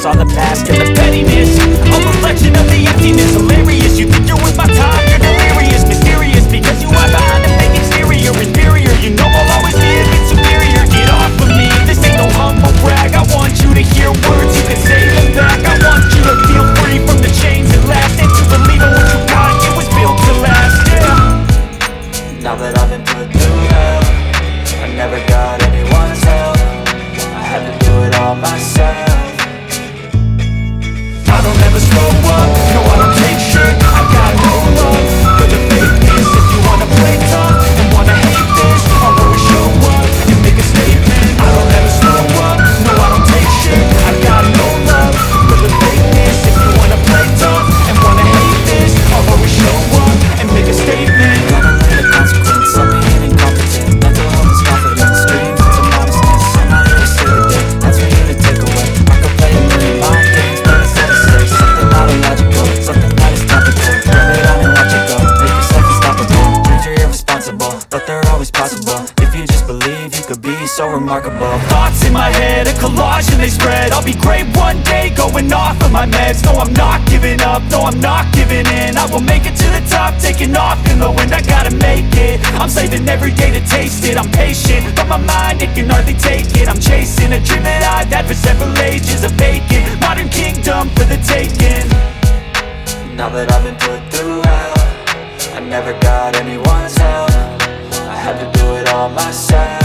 focus on the past and the pettiness. A reflection of the emptiness. Hilarious, you think you're worth my time, you're delirious. Mysterious, because you hide behind a fake exterior. Inferior, you know I'll always be a bit superior. Get off of me, this ain't no humble brag. I want you to hear words, you can say them back. I want you to feel free from the chains at last, and to believe in what you got, it was built to last, yeah. Now that I've been put through hell, I never got anyone's help. I had to do it all myself. I don't ever slow up, no I don't take shit. I got no love for the fakeness. If you wanna play tough and wanna hate this, I'll always show up and make a statement. I don't ever slow up, no I don't take shit. I got no love for the fakeness. If you wanna play tough and wanna hate this, I'll always show up and make a statement. Gotta learn the consequence of being incompetent. Mental health is confidence, screams into modestness. I'm not here to sit with it, that's for you to take away. I could play a million mind games, but instead of say something not illogical, something that is topical. Rub it on and watch it go, make yourself unstoppable. Dreams are irresponsible, but they're always possible. If you just believe, you could be so remarkable. Thoughts in my head, a collage and they spread. I'll be great one day, going off of my meds. No, I'm not giving up, no, I'm not giving in. I will make it to the top, taking off in the wind. I gotta make it, I'm saving every day to taste it. I'm patient, but my mind, it can hardly take it. I'm chasing a dream that I've had for several ages. A vacant, modern kingdom for the taking. Now that I've been put through hell, I never got anyone's help. I had to do it all myself.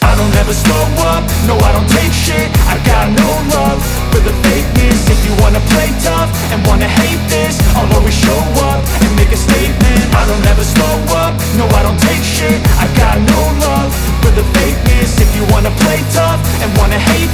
I don't ever slow up, no I don't take shit. I got no love for the fakeness. If you wanna play tough and wanna hate this, I'll always show up and make a statement. I don't ever slow up, no I don't take shit. I got no love for the fakeness. If you wanna play tough and wanna hate